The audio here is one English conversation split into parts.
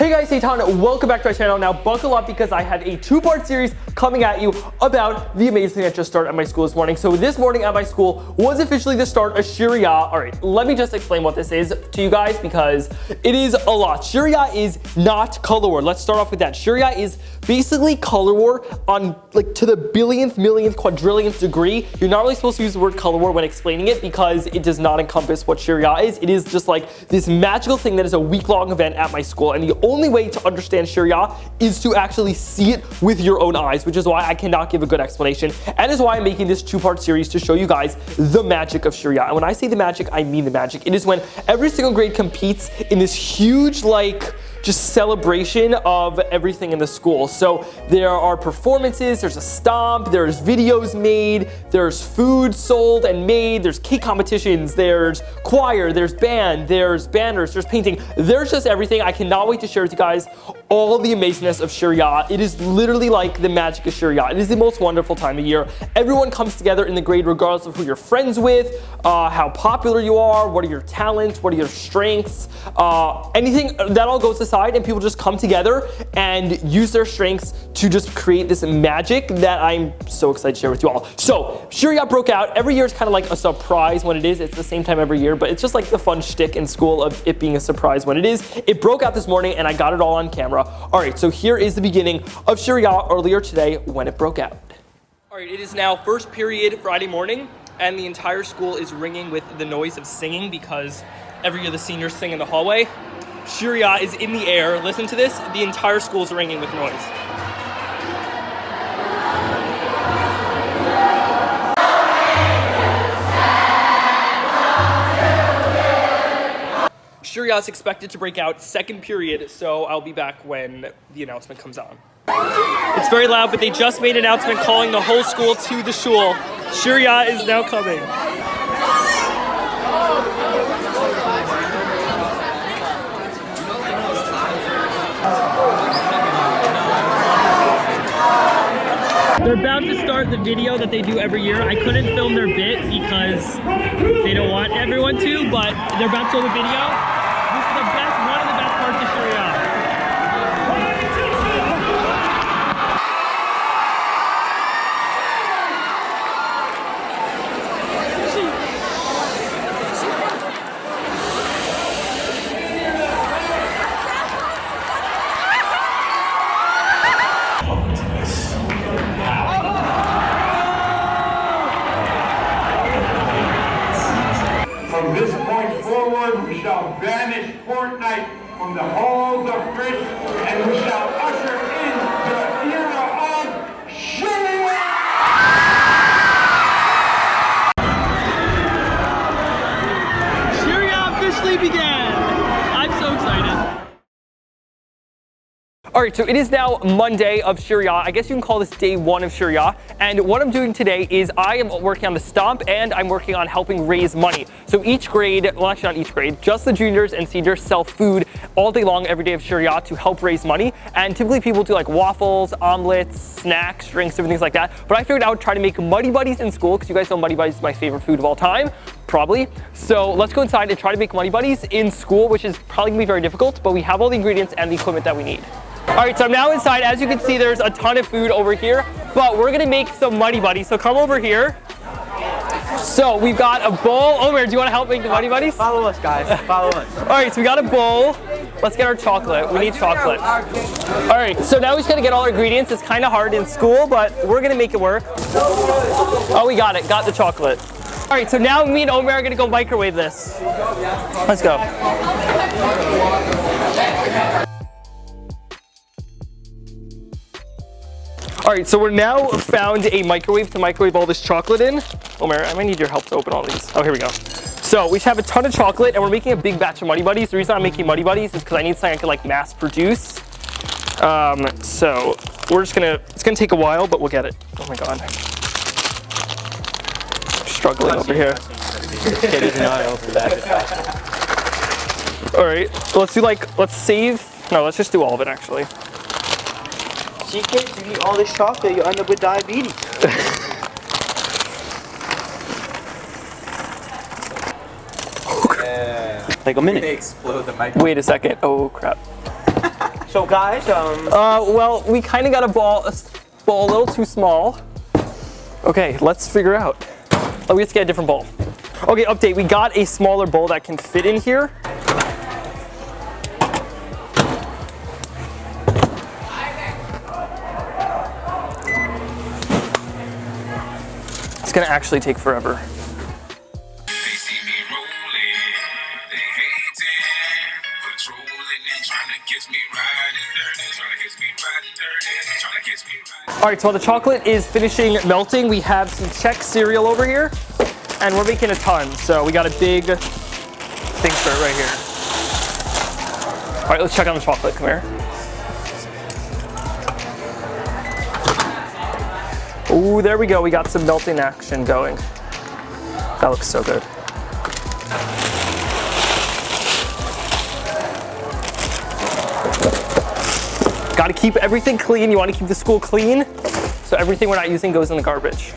Hey guys, Eitan, welcome back to my channel. Now buckle up because I have a two-part series coming at you about the amazing thing that just started at my school this morning. So this morning at my school was officially the start of Shiriyah. All right, let me just explain what this is to you guys because it is a lot. Shiriyah is not color war. Let's start off with that. Shiriyah is basically color war on like to the billionth, millionth, quadrillionth degree. You're not really supposed to use the word color war when explaining it because it does not encompass what Shiriyah is. It is just like this magical thing that is a week-long event at my school, and the only way to understand Shiriyah is to actually see it with your own eyes, which is why I cannot give a good explanation, and is why I'm making this two-part series to show you guys the magic of Shiriyah. And when I say the magic, I mean the magic. It is when every single grade competes in this huge, like, just celebration of everything in the school. So there are performances, there's a stomp, there's videos made, there's food sold and made, there's cake competitions, there's choir, there's band, there's banners, there's painting. There's just everything. I cannot wait to share with you guys all the amazingness of Shiriyah. It is literally like the magic of Shiriyah. It is the most wonderful time of year. Everyone comes together in the grade regardless of who you're friends with, how popular you are, what are your talents, what are your strengths, anything, that all goes aside, and people just come together and use their strengths to just create this magic that I'm so excited to share with you all. So Shiriyah broke out. Every year is kind of like a surprise when it is. It's the same time every year, but it's just like the fun shtick in school of it being a surprise when it is. It broke out this morning and I got it all on camera. All right, so here is the beginning of Shiriyah earlier today when it broke out. All right, it is now first period Friday morning, and the entire school is ringing with the noise of singing because every year the seniors sing in the hallway. Shiriyah is in the air. Listen to this. The entire school is ringing with noise. Shiriyah is expected to break out second period, so I'll be back when the announcement comes on. It's very loud, but they just made an announcement calling the whole school to the shul. Shiriyah is now coming. They're about to start the video that they do every year. I couldn't film their bit because they don't want everyone to, but they're about to film the video. This is one of the best parts of Shiriyah. From this point forward, we shall banish Fortnite from the halls of Frisch, and we shall usher in the era of Shiriyah! Shiriyah officially began. I'm so excited. All right, so it is now Monday of Shiriyah. I guess you can call this day one of Shiriyah. And what I'm doing today is I am working on the stomp and I'm working on helping raise money. So each grade, well actually not each grade, just the juniors and seniors sell food all day long every day of Shiriyah to help raise money. And typically people do like waffles, omelets, snacks, drinks, different things like that. But I figured I would try to make Muddy Buddies in school because you guys know Muddy Buddies is my favorite food of all time. Probably. So let's go inside and try to make Muddy Buddies in school, which is probably gonna be very difficult, but we have all the ingredients and the equipment that we need. All right, so I'm now inside. As you can see, there's a ton of food over here, but we're gonna make some Muddy Buddies. So come over here. So we've got a bowl. Omer, do you wanna help make the Muddy Buddies? Follow us, guys. Follow us. All right, so we got a bowl. Let's get our chocolate. We need chocolate. All right, so now we just gotta get all our ingredients. It's kind of hard in school, but we're gonna make it work. Oh, we got it. Got the chocolate. All right, so now me and Omer are gonna go microwave this. Let's go. All right, so we're now found a microwave to microwave all this chocolate in. Omer, I might need your help to open all these. Oh, here we go. So we have a ton of chocolate and we're making a big batch of Muddy Buddies. The reason I'm making Muddy Buddies is because I need something I can like mass produce. So we're just gonna, it's gonna take a while, but we'll get it. Oh my God. Struggling over here. All right, let's do like, let's save. No, let's just do all of it actually. Secret, you eat all this chocolate, you end up with diabetes. Like a minute. Explode the microphone. Wait a second. Oh crap. So guys, well, we kind of got a ball a little too small. Okay, let's figure out. Oh, we have to get a different bowl. Okay, update. We got a smaller bowl that can fit in here. It's gonna actually take forever. They see me rolling, they hating, patrolling and trying to catch me riding dirty, trying to catch me riding dirty, trying to catch me riding. All right, so while the chocolate is finishing melting, we have some Czech cereal over here, and we're making a ton. So we got a big thing for it right here. All right, let's check on the chocolate. Come here. Ooh, there we go. We got some melting action going. That looks so good. Got to keep everything clean. You want to keep the school clean, so everything we're not using goes in the garbage.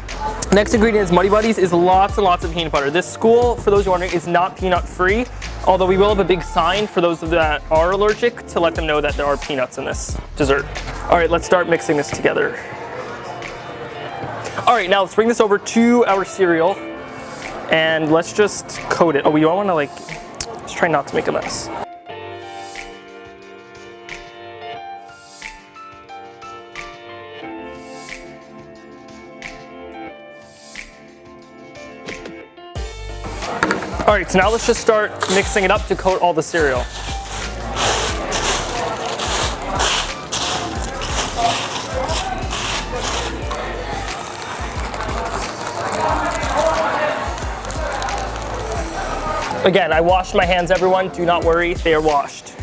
Next ingredient is Muddy Buddies is lots and lots of peanut butter. This school, for those who are wondering, is not peanut free, although we will have a big sign for those that are allergic to let them know that there are peanuts in this dessert. All right, let's start mixing this together. All right, now let's bring this over to our cereal and let's just coat it. Oh, we don't want to let's try not to make a mess. All right, so now let's just start mixing it up to coat all the cereal. Again, I washed my hands, everyone. Do not worry, they are washed.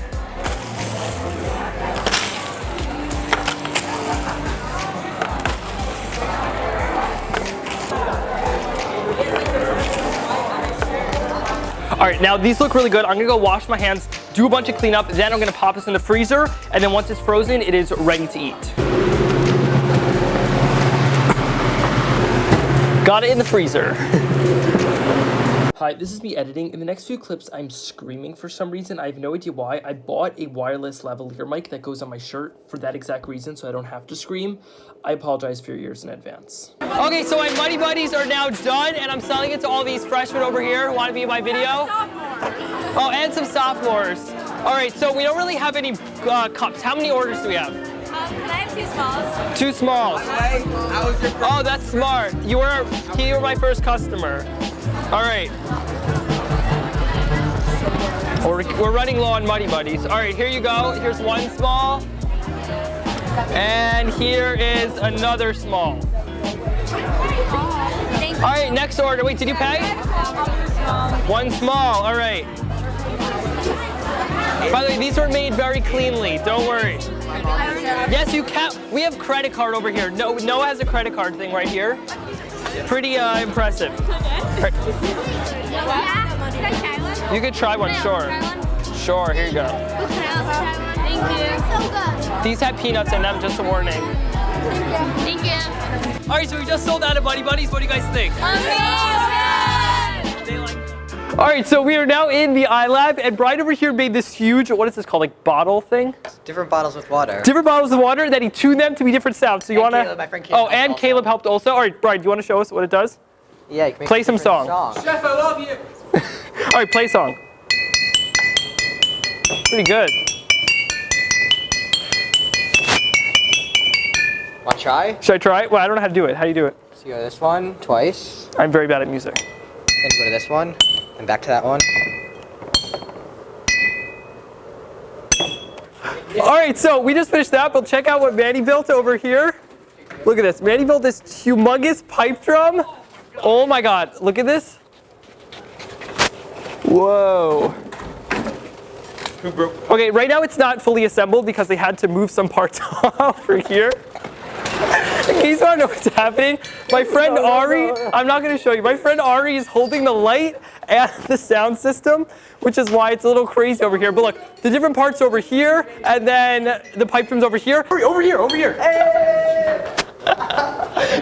All right, now these look really good. I'm gonna go wash my hands, do a bunch of cleanup, then I'm gonna pop this in the freezer, and then once it's frozen, it is ready to eat. Got it in the freezer. Hi, this is me editing. In the next few clips, I'm screaming for some reason. I have no idea why. I bought a wireless lavalier mic that goes on my shirt for that exact reason, so I don't have to scream. I apologize for your ears in advance. Okay, so my Muddy Buddies are now done, and I'm selling it to all these freshmen over here who want to be in my video. Oh, and some sophomores. All right, so we don't really have any cups. How many orders do we have? Can I have 2 smalls? 2 smalls. Oh, that's smart. You were my first customer. All right. We're running low on Muddy Buddies. All right, here you go. Here's 1 small. And here is another small. All right, next order. Wait, did you pay? 1 small. All right. By the way, these were made very cleanly. Don't worry. Yes, you can. We have credit card over here. Noah has a credit card thing right here. Pretty impressive. Right. You could try one, sure. Sure, here you go. Thank you. So good. These have peanuts in them, just a warning. Thank you. All right, so we just sold out of Muddy Buddies. What do you guys think? All right, so we are now in the iLab, and Brian over here made this huge, what is this called, like bottle thing? Different bottles with water. Different bottles of water, then he tuned them to be different sounds. So you want to? Caleb, my friend Caleb. Oh, and Caleb helped also. All right, Brian, do you want to show us what it does? Yeah, you can make Play some song. Chef, I love you. All right, play a song. Pretty good. Want to try? Should I try it? Well, I don't know how to do it. How do you do it? So you go to this one twice, I'm very bad at music. then you go to this one, and back to that one. All right, so we just finished that, but check out what Manny built over here. Look at this. Manny built this humongous pipe drum. Oh my God, look at this. Whoa. Okay, right now it's not fully assembled because they had to move some parts over here. In case you don't know what's happening, my friend Ari, I'm not going to show you. My friend Ari is holding the light and the sound system, which is why it's a little crazy over here. But look, the different parts over here, and then the pipe drums over here. Over here, over here. Hey!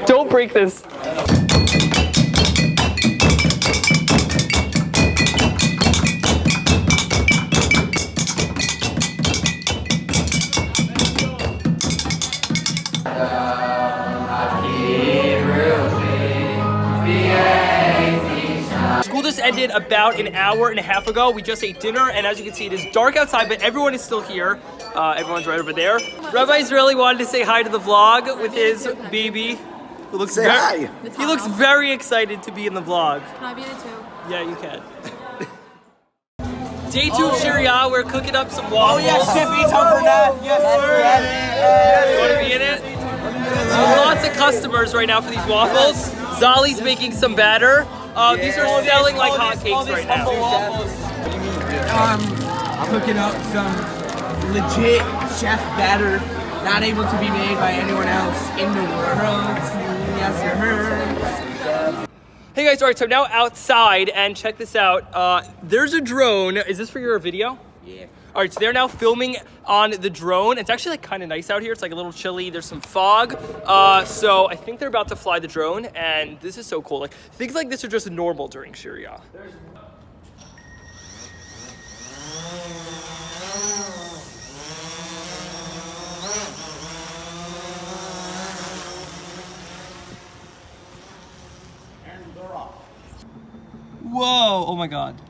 Don't break this. just ended about an hour and a half ago. We just ate dinner, and as you can see, it is dark outside, but everyone is still here. Everyone's right over there. Rabbi's really wanted to say hi to the vlog with his baby. Who looks Say hi. He looks very excited to be in the vlog. Can I be in it too? Yeah, you can. Day 2 of Shiriyah, we're cooking up some waffles. Oh yes, Chef Eitan Bernath. Yes, sir. You want to be in it? Lots of customers right now for these waffles. Zali's making some batter. These are selling like hotcakes right now. Cooking up some legit chef batter, not able to be made by anyone else in the world. Yes, you heard. Hey guys, alright, so I'm now outside, and check this out. There's a drone. Is this for your video? Yeah. Alright, so they're now filming on the drone. It's actually like kind of nice out here. It's like a little chilly. There's some fog. So I think they're about to fly the drone, and this is so cool. Like, things like this are just normal during Shiriyah. Whoa, oh my God.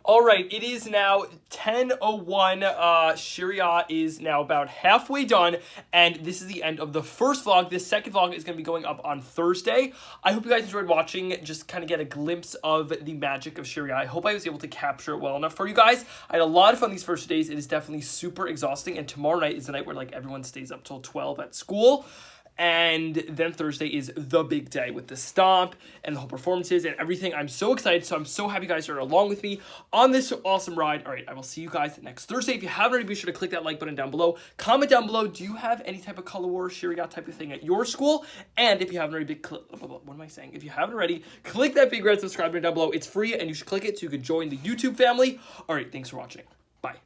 All right, it is now 10:01. Shiriyah is now about halfway done, and this is the end of the first vlog. This second vlog is going to be going up on Thursday. I hope you guys enjoyed watching, just kind of get a glimpse of the magic of Shiriyah. I hope I was able to capture it well enough for you guys. I had a lot of fun these first days. It is definitely super exhausting, and tomorrow night is the night where like everyone stays up till 12 at school. And then Thursday is the big day with the stomp and the whole performances and everything. I'm so excited. So I'm so happy you guys are along with me on this awesome ride. All right, I will see you guys next Thursday. If you haven't already, be sure to click that like button down below. Comment down below, do you have any type of color war, Shiriyah type of thing at your school? And if you haven't already, what am I saying? If you haven't already, click that big red subscribe button down below. It's free and you should click it so you can join the YouTube family. All right, thanks for watching. Bye.